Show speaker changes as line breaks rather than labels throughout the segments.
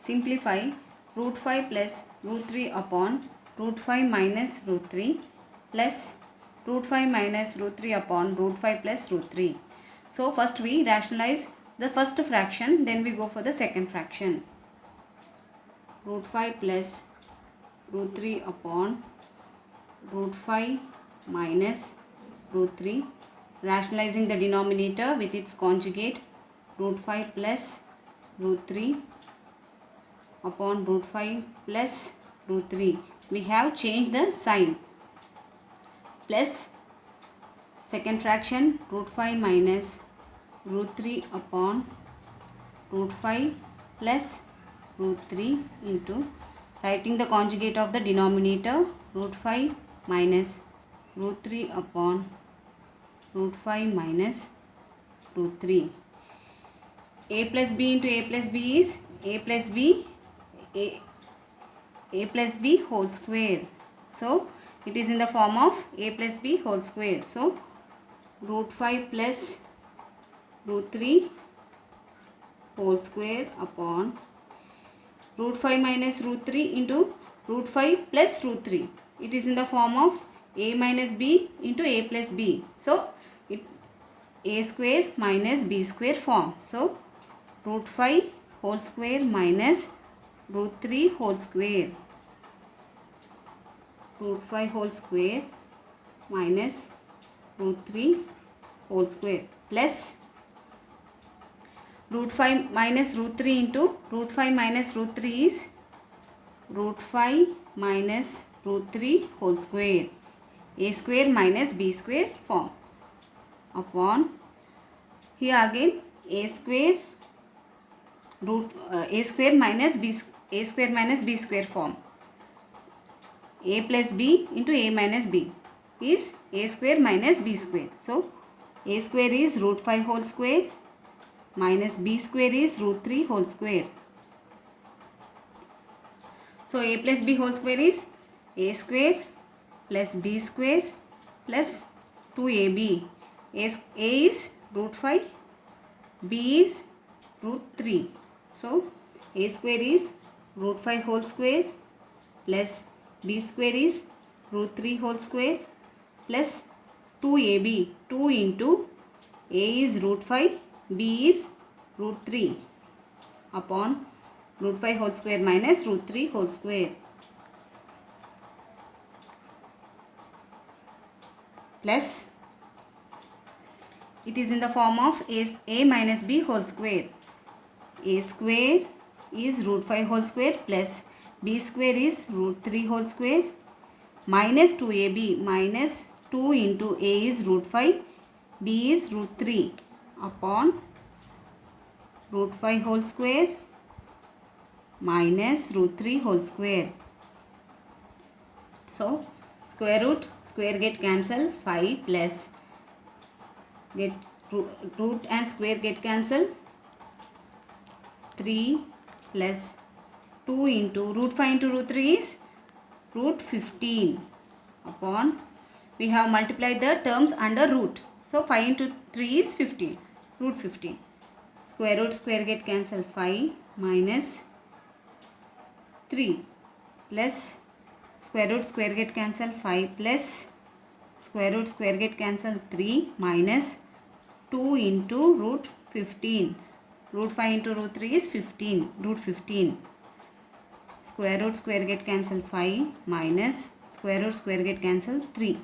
simplify root 5 plus root 3 upon root 5 minus root 3 plus root 5 minus root 3 upon root 5 plus root 3. So first we rationalize the first fraction, then we go for the second fraction. Root 5 plus root 3 upon root 5 minus root 3. Rationalizing the denominator with its conjugate, root 5 plus root 3 upon root 5 plus root 3. We have changed the sign. Plus second fraction, root 5 minus root 3 upon root 5 plus root 3 into, writing the conjugate of the denominator, root 5 minus root 3 upon root 5 minus root 3. A plus b into a plus b is a plus b, a plus b whole square. So it is in the form of a plus b whole square. So root 5 plus root 3 whole square upon root 5 minus root 3 into root 5 plus root 3. It is in the form of a minus b into a plus b. So it a square minus b square form. So root 5 whole square minus root 3 whole square. Root 5 whole square minus root 3 whole square plus root 5 minus root 3 into root 5 minus root 3 is root 5 minus root 3 whole square. A square minus b square form upon, here again a square root a square minus b square form. A plus b into a minus b is a square minus b square. So a square is root 5 whole square minus b square is root 3 whole square. So a plus b whole square is a square plus b square plus 2ab. A is root 5, b is root 3. So a square is root 5 whole square plus b square is root 3 whole square plus 2ab. 2 into a is root 5, b is root 3 upon root 5 whole square minus root 3 whole square plus, it is in the form of a minus b whole square. A square is root 5 whole square plus b square is root 3 whole square minus 2ab. Minus 2 into a is root 5, b is root 3 upon root 5 whole square minus root 3 whole square. So square get cancel, 5 plus get root and square get cancel, 3 plus 2 into root 5 into root 3 is root 15 upon, we have multiplied the terms under root. So 5 into 3 is 15, root 15. Square get cancel, 5 minus 3 plus square get cancel, 5 plus square get cancel, 3 minus 2 into root 15. Root 5 into root 3 is 15, root 15. Square get cancel, 5 minus square get cancel, 3.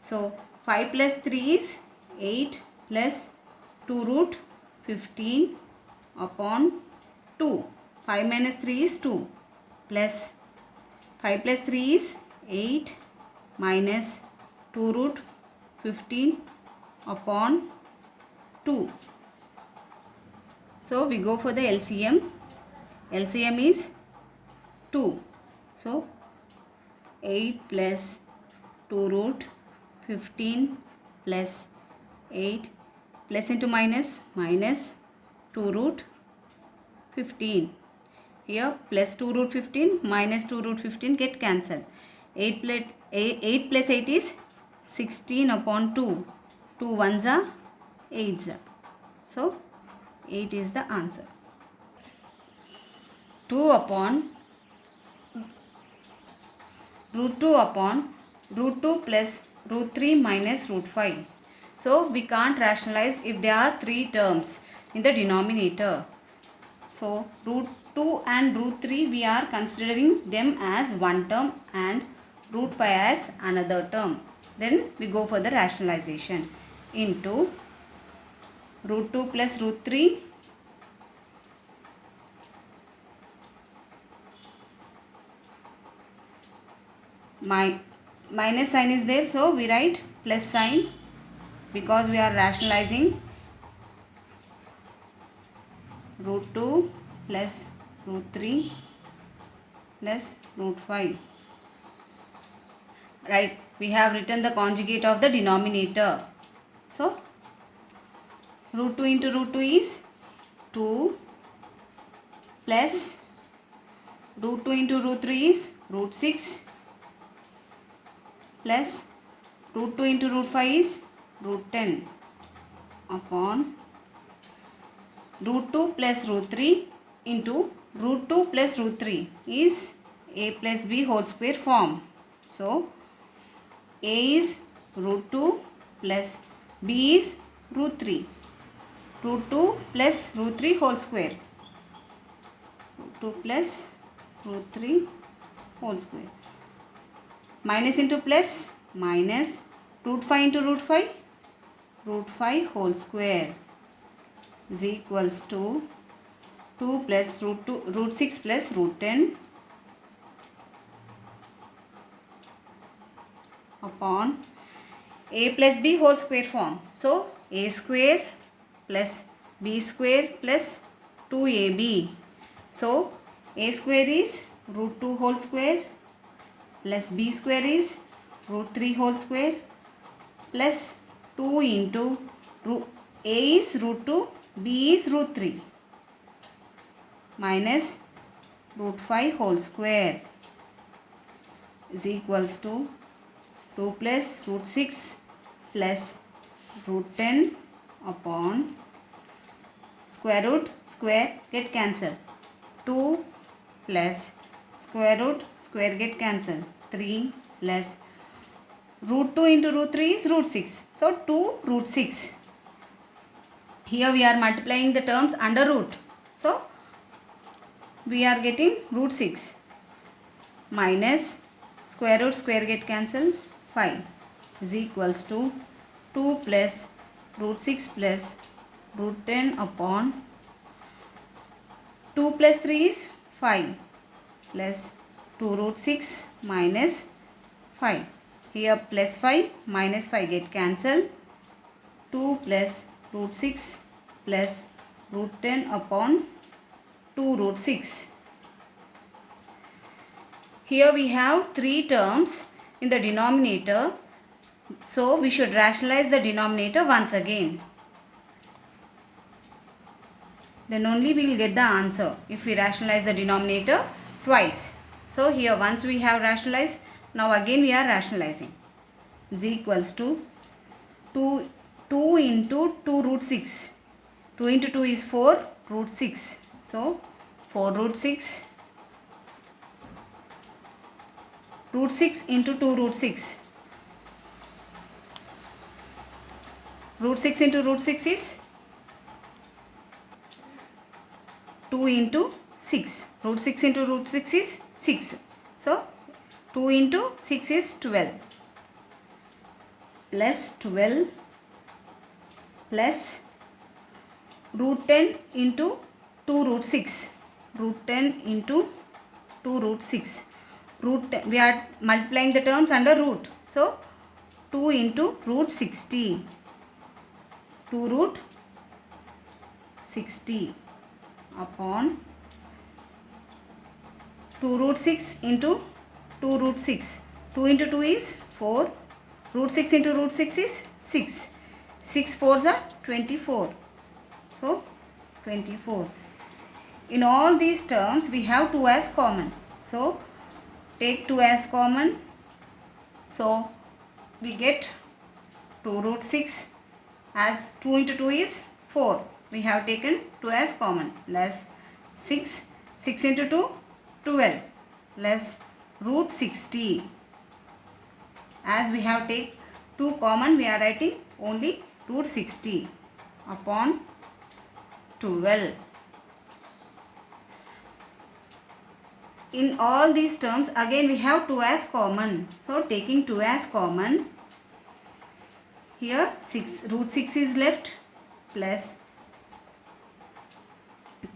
So 5 plus 3 is 8 plus 2 root 15 upon 2. 5 minus 3 is 2 plus 5 plus 3 is 8 minus 2 root 15 upon 2. So we go for the LCM. LCM is 2. So 8 plus 2 root 15 plus 8 plus into minus 2 root 15. Here plus 2 root 15 minus 2 root 15 get cancelled. 8 plus 8 is 16 upon 2. 2 ones are 8s. So 8 is the answer. 2 upon root 2 upon root 2 plus root 3 minus root 5. So we can't rationalize if there are 3 terms in the denominator. So root 2 and root 3 we are considering them as one term and root 5 as another term. Then we go for the rationalization into root 2 plus root 3 minus sign is there, so we write plus sign because we are rationalizing root 2 plus root 3 plus root 5. Right, we have written the conjugate of the denominator. So root 2 into root 2 is 2 plus root 2 into root 3 is root 6 plus root 2 into root 5 is root 10 upon root 2 plus root 3 into root 2 plus root 3 is a plus b whole square form. So a is root 2 plus b is root 3. Root 2 plus root 3 whole square. Root 2 plus root 3 whole square. Minus into plus, minus root 5 into root 5, root 5 whole square is equals to 2 plus root 6 plus root 10 upon a plus b whole square form. So a square plus b square plus 2ab. So a square is root 2 whole square plus b square is root 3 whole square plus 2 into a is root 2, b is root 3 minus root 5 whole square is equals to 2 plus root 6 plus root 10 upon square root, square get cancelled, 2 plus square root, square get cancelled, 3 plus root 2 into root 3 is root 6. So 2 root 6. Here we are multiplying the terms under root. So we are getting root 6 minus square root, square get cancelled, 5 is equals to 2 plus root 6 plus root 10 upon 2 plus 3 is 5 plus 2 root 6 minus 5. Here plus 5 minus 5 get cancelled. 2 plus root 6 plus root 10 upon 2 root 6. Here we have 3 terms in the denominator. So we should rationalize the denominator once again. Then only we will get the answer if we rationalize the denominator twice. So here once we have rationalized, now again we are rationalizing. Is equals to 2 into 2 root 6. 2 into 2 is 4 root 6. So 4 root 6. Root 6 into 2 root 6. Root 6 into root 6 is 2 into 6. Root 6 into root 6 is 6. So 2 into 6 is 12. Plus 12 plus root 10 into 2 root 6. Root 10 into 2 root 6. Root 10, we are multiplying the terms under root. So 2 into root 60. 2 root 60 upon 2 root 6 into 2 root 6. 2 into 2 is 4. Root 6 into root 6 is 6. 6 4s are 24. So 24. In all these terms we have 2 as common. So take 2 as common. So we get 2 root 6 as 2 into 2 is 4. We have taken 2 as common plus 6 6 into 2, 12 less root 60. As we have take 2 common, we are writing only root 60 upon 12. In all these terms, again we have 2 as common. So taking 2 as common, here root 6 is left plus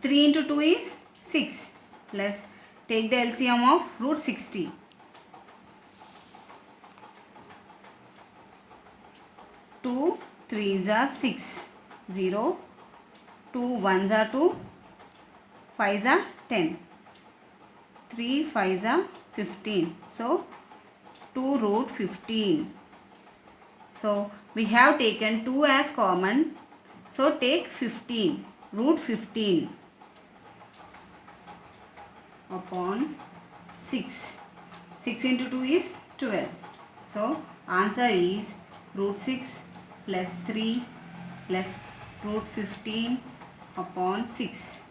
3 into 2 is 6 plus take the LCM of root 60. 2 3s are 6, 0, 2 1s are 2, 5s are 10, 3 5s are 15. So 2 root 15. So we have taken 2 as common. So take 15, root 15 upon 6. 6 into 2 is 12. So answer is root 6 plus 3 plus root 15 upon 6.